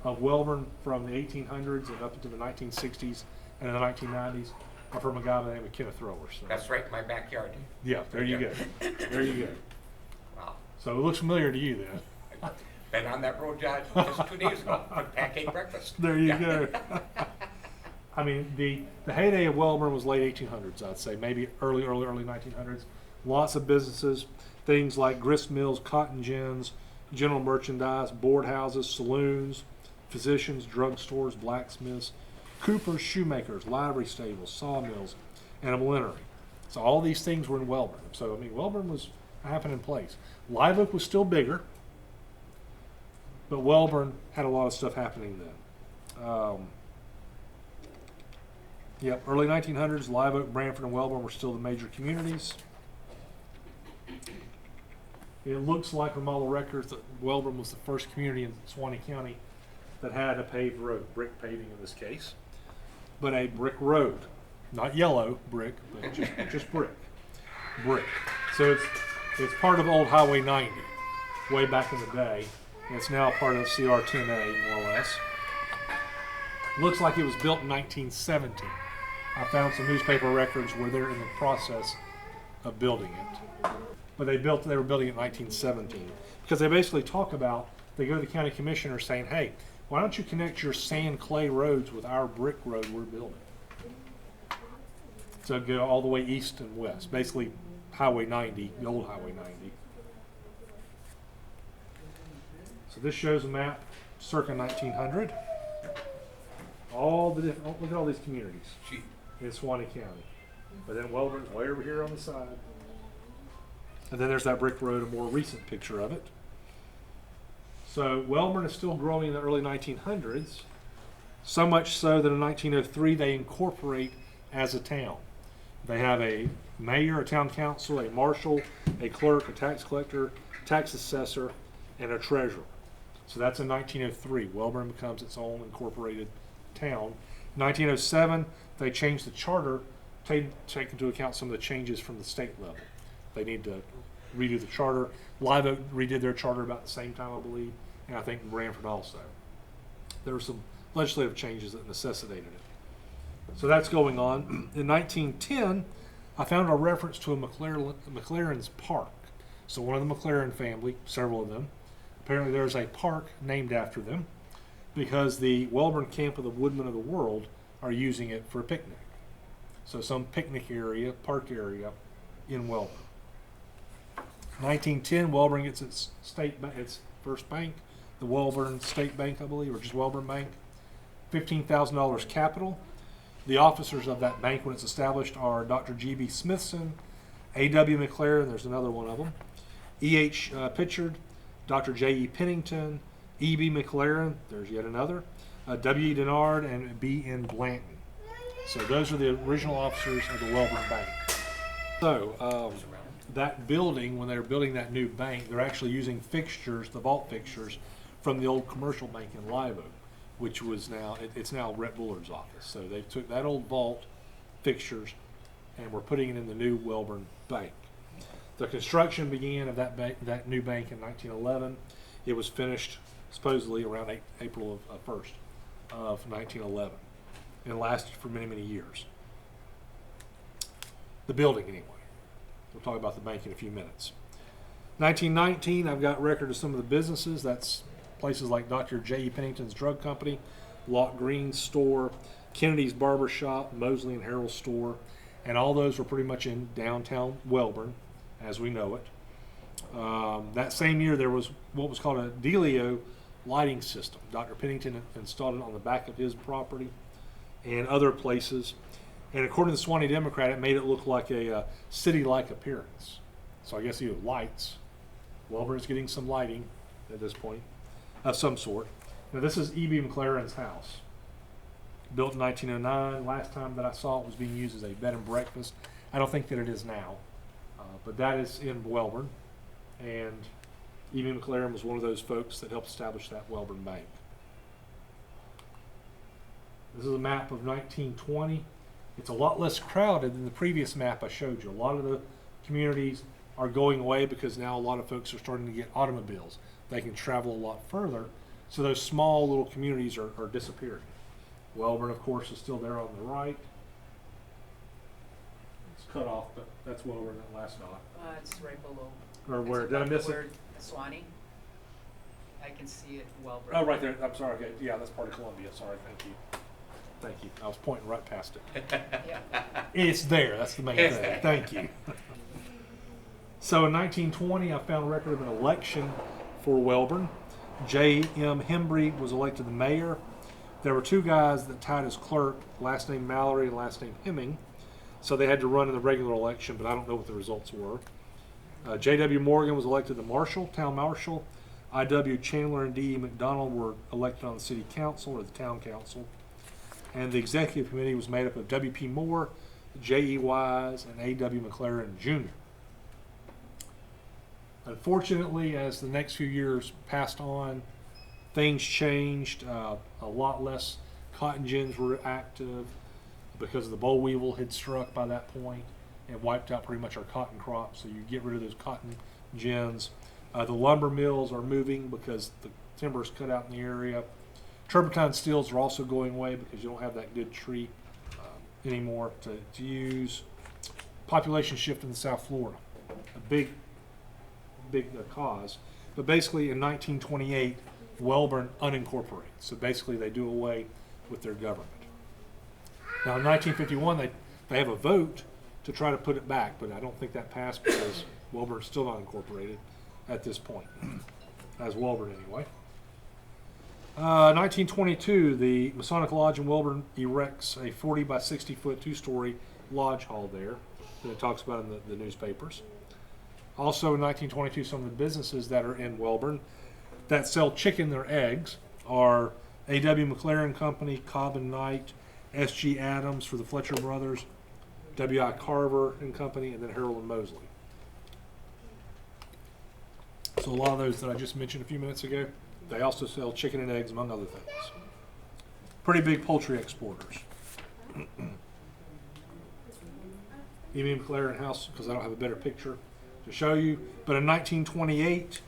of Wellborn from the 1800s and up into the 1960s and in the 1990s are from a guy by the name of Kenneth Thrower. So. That's right in my backyard. Yeah, there you go. There you go. Wow. So it looks familiar to you then. Been on that road just 2 days ago for pancake breakfast. There you go. I mean, the heyday of Wellborn was late 1800s, I'd say, maybe early 1900s. Lots of businesses, things like grist mills, cotton gins, general merchandise, board houses, saloons, physicians, drugstores, blacksmiths, coopers, shoemakers, livery stables, sawmills, and a millinery. So all these things were in Wellborn. So, I mean, Wellborn was a happening place. Live Oak was still bigger, but Wellborn had a lot of stuff happening then. Early 1900s, Live Oak, Branford, and Wellborn were still the major communities. It looks like from all the records that Wellborn was the first community in Suwannee County that had a paved road, brick paving in this case, but a brick road, not yellow brick, but just brick. So it's part of Old Highway 90, way back in the day. It's now part of CR 10A, more or less. Looks like it was built in 1917. I found some newspaper records where they're in the process of building it. But they were building it in 1917. Because they basically they go to the county commissioner saying, hey, why don't you connect your sand clay roads with our brick road we're building? So go all the way east and west, basically Highway 90, the old Highway 90. So this shows a map circa 1900. Look at all these communities in Suwannee County. But then Wellborn's way over here on the side. And then there's that brick road, a more recent picture of it. So Wellborn is still growing in the early 1900s, so much so that in 1903 they incorporate as a town. They have a mayor, a town council, a marshal, a clerk, a tax collector, tax assessor, and a treasurer. So that's in 1903. Wellborn becomes its own incorporated town. 1907, they changed the charter, take into account some of the changes from the state level. They need to redo the charter. Live Oak redid their charter about the same time, I believe, and I think Branford also. There were some legislative changes that necessitated it. So that's going on. In 1910, I found a reference to a McLaren's Park. So one of the McLaren family, several of them, apparently there's a park named after them because the Wellborn Camp of the Woodmen of the World are using it for a picnic. So some picnic area, park area in Wellborn. 1910, Wellborn gets its its first bank, the Wellborn State Bank, I believe, or just Wellborn Bank. $15,000 capital. The officers of that bank when it's established are Dr. G.B. Smithson, A.W. McLaren, there's another one of them, E.H. Pitchard, Dr. J.E. Pennington, E.B. McLaren, there's yet another, W.E. Denard, and B.N. Blanton. So those are the original officers of the Wellborn Bank. So that building, when they were building that new bank, they're actually using fixtures, the vault fixtures, from the old commercial bank in Live Oak, which was now, it's now Rhett Bullard's office. So they took that old vault fixtures and were putting it in the new Wellborn Bank. The construction began of that new bank in 1911. It was finished supposedly around April of 1st of 1911 and lasted for many, many years. The building, anyway. We'll talk about the bank in a few minutes. 1919, I've got record of some of the businesses. That's places like Dr. J.E. Pennington's Drug Company, Lock Green's store, Kennedy's Barber Shop, Mosley and Harold's store, and all those were pretty much in downtown Wellborn, as we know it. That same year, there was what was called a Delio lighting system. Dr. Pennington installed it on the back of his property and other places. And according to the Suwannee Democrat, it made it look like a city-like appearance. So I guess you have lights. Wellborn's getting some lighting at this point of some sort. Now this is E.B. McLaren's house. Built in 1909. Last time that I saw it was being used as a bed and breakfast. I don't think that it is now. But that is in Wellborn. And E.B. McLaren was one of those folks that helped establish that Wellborn Bank. This is a map of 1920. It's a lot less crowded than the previous map I showed you. A lot of the communities are going away because now a lot of folks are starting to get automobiles. They can travel a lot further. So those small little communities are disappearing. Wellborn, of course, is still there on the right. It's cut off, but that's Wellborn, that last dot. It's right below. Or It's where, did I above miss the it? word Suwannee. I can see it Wellborn. Oh, right there. I'm sorry. Okay. Yeah, that's part of Columbia. Sorry. Thank you. Thank you. I was pointing right past it. Yeah. It's there. That's the main thing. Thank you. So in 1920, I found a record of an election for Wellborn. J.M. Hembry was elected the mayor. There were two guys that tied as clerk, last name Mallory and last name Hemming. So they had to run in the regular election, but I don't know what the results were. J.W. Morgan was elected the marshal, town marshal. I.W. Chandler and D.E. McDonald were elected on the city council or the town council. And the executive committee was made up of W.P. Moore, J.E. Wise, and A.W. McLaren Jr. Unfortunately, as the next few years passed on, things changed. A lot less cotton gins were active because the boll weevil had struck by that point and wiped out pretty much our cotton crop. So you get rid of those cotton gins. The lumber mills are moving because the timber is cut out in the area. Turpentine steels are also going away because you don't have that good tree anymore to use. Population shift in South Florida, a big cause. But basically in 1928, Wellborn unincorporates. So basically they do away with their government. Now in 1951, they have a vote to try to put it back, but I don't think that passed because Wellborn's still not incorporated at this point, as Wellborn anyway. 1922, the Masonic Lodge in Wellborn erects a 40 by 60 foot two-story lodge hall there that it talks about in the newspapers. Also in 1922, some of the businesses that are in Wellborn that sell chicken or eggs are A.W. McLaren Company, Cobb and Knight, S.G. Adams for the Fletcher Brothers, W.I. Carver and Company, and then Harold and Mosley. So a lot of those that I just mentioned a few minutes ago, they also sell chicken and eggs, among other things. Pretty big poultry exporters. E.B. McLaren House, because I don't have a better picture, to show you. But in 1928,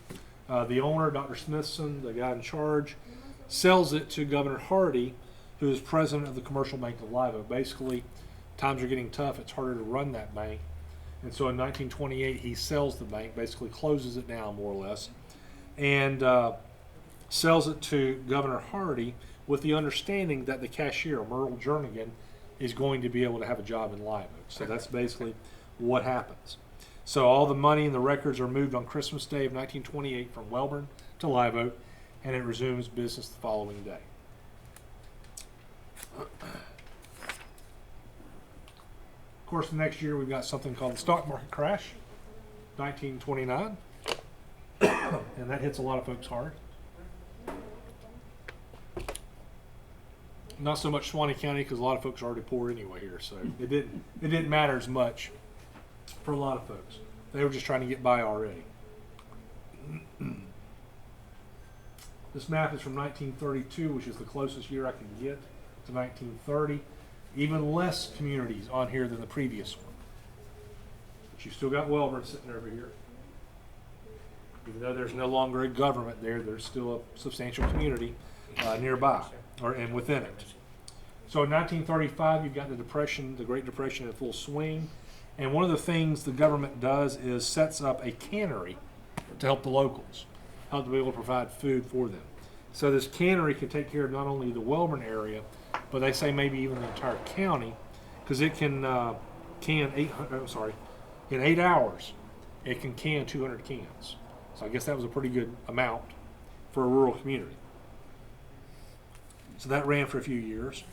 the owner, Dr. Smithson, the guy in charge, sells it to Governor Hardy, who is president of the Commercial Bank of Live Oak. Basically, times are getting tough. It's harder to run that bank. And so in 1928, he sells the bank, basically closes it down more or less, and sells it to Governor Hardy with the understanding that the cashier, Merle Jernigan, is going to be able to have a job in Live Oak. So that's basically what happens. So all the money and the records are moved on Christmas Day of 1928 from Wellborn to Live Oak, and it resumes business the following day. Of course, the next year we've got something called the stock market crash, 1929, and that hits a lot of folks hard. Not so much Suwannee County because a lot of folks are already poor anyway here, so it didn't matter as much for a lot of folks. They were just trying to get by already. This map is from 1932, which is the closest year I can get to 1930. Even less communities on here than the previous one. But you've still got Wellborn sitting over here. Even though there's no longer a government there, there's still a substantial community nearby and within it. So in 1935, you've got the Depression, the Great Depression in full swing. And one of the things the government does is sets up a cannery to help the locals, help to be able to provide food for them. So this cannery can take care of not only the Wellborn area, but they say maybe even the entire county, because it can in 8 hours, it can can 200 cans. So I guess that was a pretty good amount for a rural community. So that ran for a few years.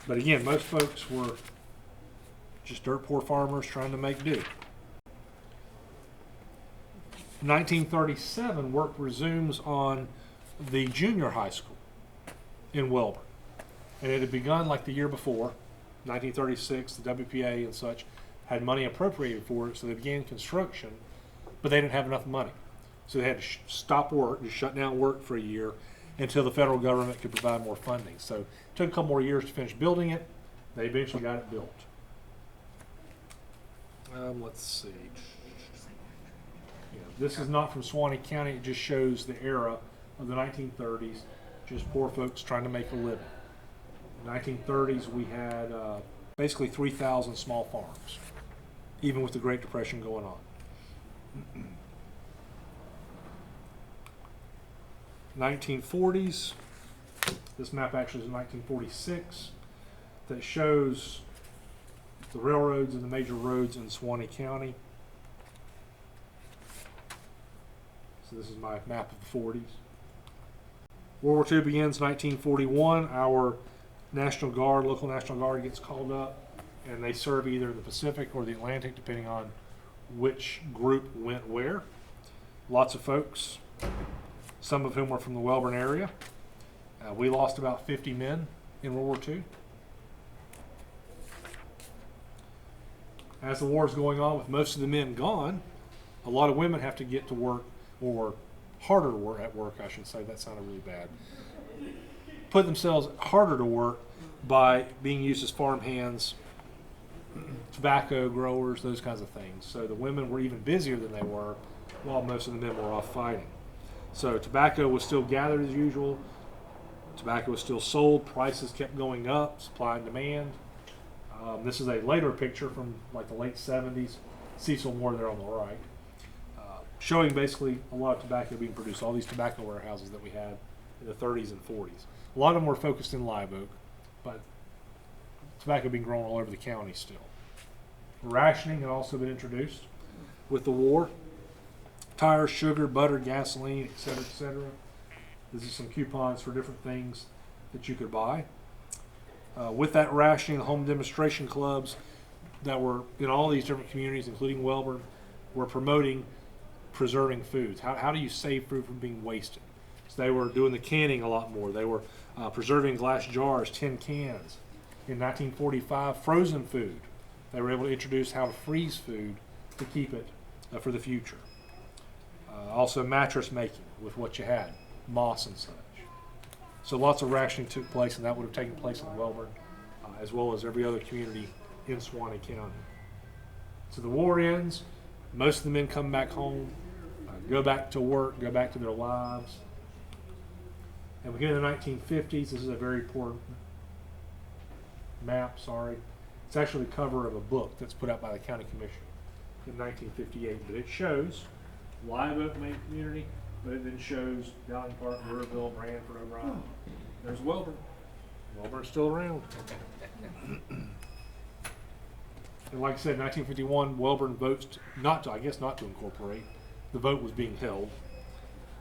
But again, most folks were just dirt poor farmers trying to make do. 1937, work resumes on the junior high school in Wellborn. And it had begun like the year before, 1936, the WPA and such had money appropriated for it, so they began construction, but they didn't have enough money. So they had to stop work, just shut down work for a year until the federal government could provide more funding. So it took a couple more years to finish building it. They eventually got it built. Let's see. This is not from Suwannee County. It just shows the era of the 1930s, just poor folks trying to make a living. In the 1930s, we had basically 3,000 small farms, even with the Great Depression going on. 1940s, this map actually is 1946, that shows the railroads and the major roads in Suwannee County. So this is my map of the 40s. World War II begins 1941. Our National Guard, local National Guard, gets called up, and they serve either the Pacific or the Atlantic, depending on which group went where. Lots of folks, some of whom were from the Wellborn area. We lost about 50 men in World War II. As the war is going on, with most of the men gone, a lot of women have to get to work, or harder work at work, I should say. That sounded really bad. Put themselves harder to work by being used as farm hands, tobacco growers, those kinds of things. So the women were even busier than they were, while most of the men were off fighting. So tobacco was still gathered as usual. Tobacco was still sold. Prices kept going up, supply and demand. This is a later picture from like the late 70s. Cecil Moore there on the right. Showing basically a lot of tobacco being produced, all these tobacco warehouses that we had in the 30s and 40s. A lot of them were focused in Live Oak, but tobacco being grown all over the county still. Rationing had also been introduced with the war. Tires, sugar, butter, gasoline, etc., etc. This is some coupons for different things that you could buy. With that rationing, the home demonstration clubs that were in all these different communities, including Wellborn, were promoting preserving foods. How do you save food from being wasted? So they were doing the canning a lot more. They were preserving glass jars, tin cans. In 1945, frozen food. They were able to introduce how to freeze food to keep it for the future. Also mattress making with what you had, moss and such. So lots of rationing took place, and that would have taken place in Wellborn as well as every other community in Suwannee County. So the war ends, most of the men come back home, go back to work, go back to their lives. And we get in the 1950s. This is a very poor map, sorry. It's actually the cover of a book that's put out by the county commission in 1958. But it shows Live Oak main community, but it then shows Dowling Park, Riverville, Branford, O'Brien. There's Wellborn. Wellborn's still around. And like I said, 1951, Wellborn votes not to incorporate. The vote was being held,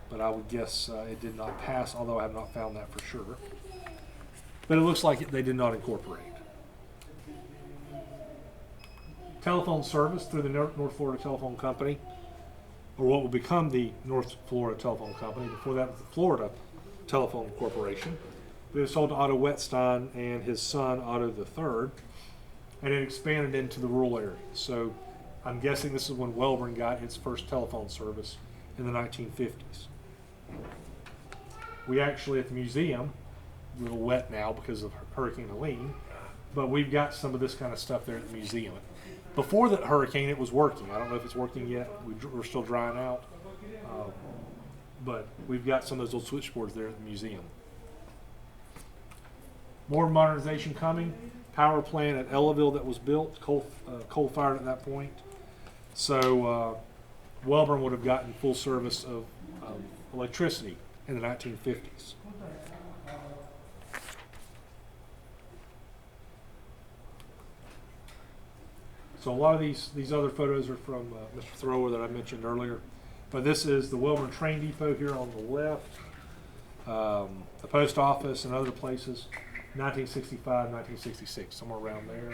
but I would guess it did not pass, although I have not found that for sure. But it looks like they did not incorporate. Telephone service through the North Florida Telephone Company, or what will become the North Florida Telephone Company. Before that was the Florida Telephone Corporation. It was sold to Otto Wettstein and his son Otto III, and it expanded into the rural areas. So I'm guessing this is when Wellborn got its first telephone service in the 1950s. We actually, at the museum, a little wet now because of Hurricane Helene, but we've got some of this kind of stuff there at the museum. Before the hurricane, it was working. I don't know if it's working yet. We're still drying out. But we've got some of those old switchboards there at the museum. More modernization coming. Power plant at Ellaville that was built, coal-fired at that point. So Wellborn would have gotten full service of electricity in the 1950s. So a lot of these other photos are from Mr. Thrower that I mentioned earlier. But this is the Wellborn Train Depot here on the left, the post office and other places, 1965, 1966, somewhere around there.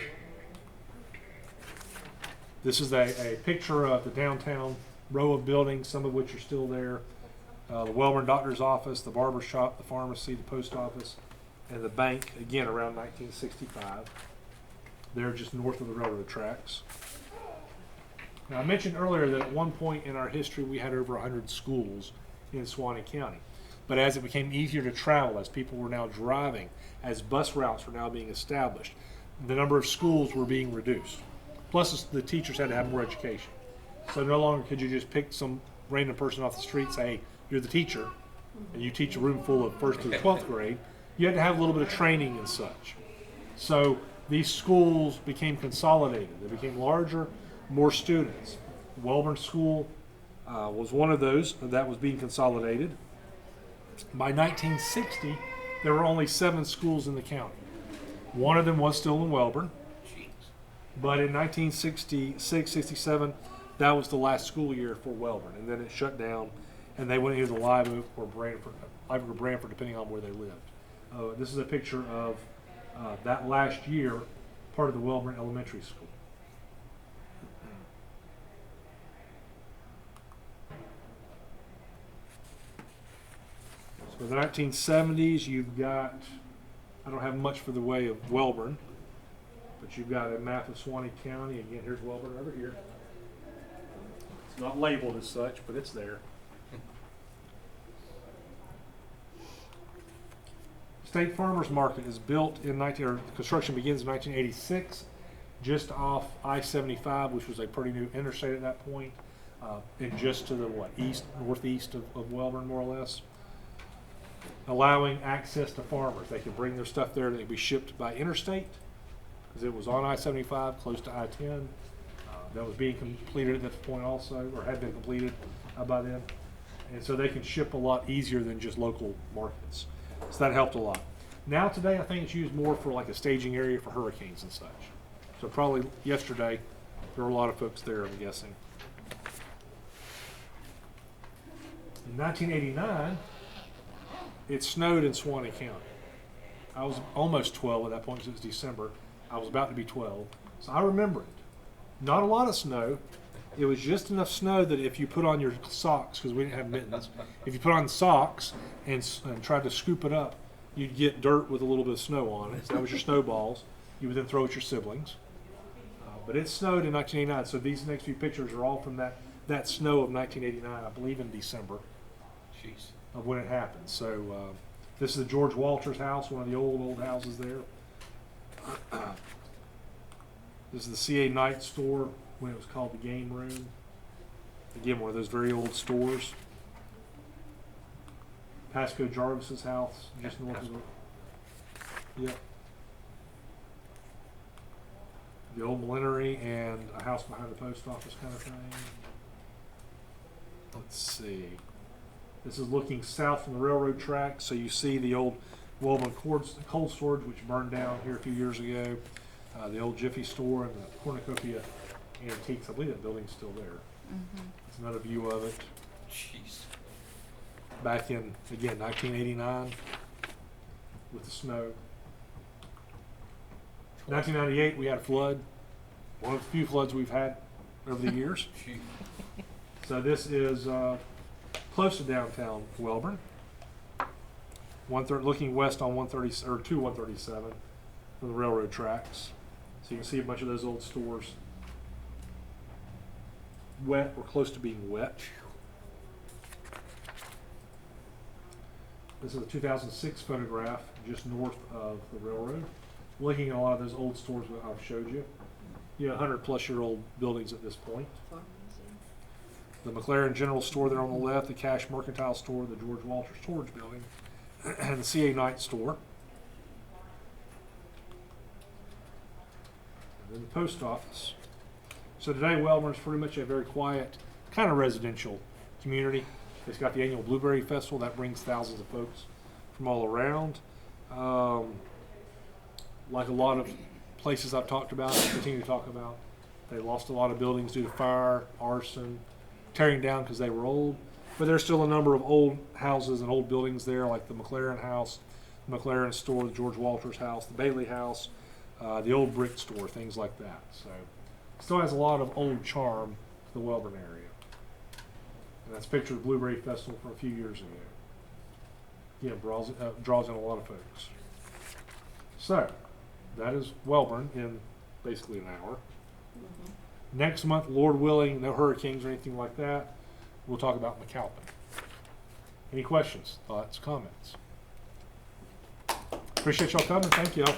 This is a picture of the downtown row of buildings, some of which are still there. The Wellborn Doctor's Office, the barber shop, the pharmacy, the post office, and the bank, again around 1965. They're just north of the railroad tracks. Now, I mentioned earlier that at one point in our history we had over 100 schools in Suwannee County. But as it became easier to travel, as people were now driving, as bus routes were now being established, the number of schools were being reduced. Plus, the teachers had to have more education. So no longer could you just pick some random person off the street and say, hey, you're the teacher, and you teach a room full of 1st to the 12th grade. You had to have a little bit of training and such. So these schools became consolidated. They became larger, more students. Wellborn School was one of those that was being consolidated. By 1960, there were only 7 schools in the county. One of them was still in Wellborn, but in 1966, 67, that was the last school year for Wellborn, and then it shut down, and they went either to Live Oak or Branford, depending on where they lived. This is a picture of that last year, part of the Wellborn Elementary School. So in the 1970s, you've got, I don't have much for the way of Wellborn, but you've got a map of Suwannee County. Again, here's Wellborn over here. It's not labeled as such, but it's there. State Farmers Market is built in construction begins in 1986, just off I-75, which was a pretty new interstate at that point, and just to the northeast of Wellborn, more or less, allowing access to farmers. They could bring their stuff there and they'd be shipped by interstate, because it was on I-75, close to I-10. That was being completed at that point also, or had been completed by then. And so they can ship a lot easier than just local markets. So that helped a lot. Now today, I think it's used more for like a staging area for hurricanes and such. So probably yesterday, there were a lot of folks there, I'm guessing. In 1989, it snowed in Suwannee County. I was almost 12 at that point because it was December. I was about to be 12. So I remember it. Not a lot of snow. It was just enough snow that if you put on your socks, because we didn't have mittens, if you put on socks and tried to scoop it up, you'd get dirt with a little bit of snow on it. So that was your snowballs. You would then throw at your siblings. But it snowed in 1989, so these next few pictures are all from that snow of 1989, I believe in December. Jeez. Of when it happened. So this is the George Walters house, one of the old houses there. This is the CA Knight store when it was called the Game Room. Again, one of those very old stores. Pasco Jarvis's house, just north of it. Yep. The old millinery and a house behind the post office kind of thing. Let's see. This is looking south from the railroad track, so you see the old Wellborn cold storage, which burned down here a few years ago. The old Jiffy store and the cornucopia antiques. I believe that building's still there. It's another view of it. Jeez. Back in, again, 1989 with the snow. 1998, we had a flood. One of the few floods we've had over the years. Gee. So this is close to downtown Wellborn. Looking west on 130 or to 137 from the railroad tracks. So you can see a bunch of those old stores wet or close to being wet. This is a 2006 photograph just north of the railroad. Looking at a lot of those old stores that I've showed you. 100-plus-year-old buildings at this point. The McLaren General Store there on the left, the Cash Mercantile Store, the George Walter Storage Building, and the CA Knight Store. And then the post office. So today, Wellborn is pretty much a very quiet, kind of residential community. It's got the annual Blueberry Festival that brings thousands of folks from all around. Like a lot of places I've talked about and continue to talk about, they lost a lot of buildings due to fire, arson, tearing down because they were old. But there's still a number of old houses and old buildings there, like the McLaren House, the McLaren Store, the George Walters House, the Bailey House, the old brick store, things like that. So it still has a lot of old charm to the Wellborn area. And that's a picture of the Blueberry Festival from a few years ago. Yeah, draws in a lot of folks. So that is Wellborn in basically an hour. Next month, Lord willing, no hurricanes or anything like that, we'll talk about McAlpin. Any questions, thoughts, comments? Appreciate y'all coming. Thank y'all.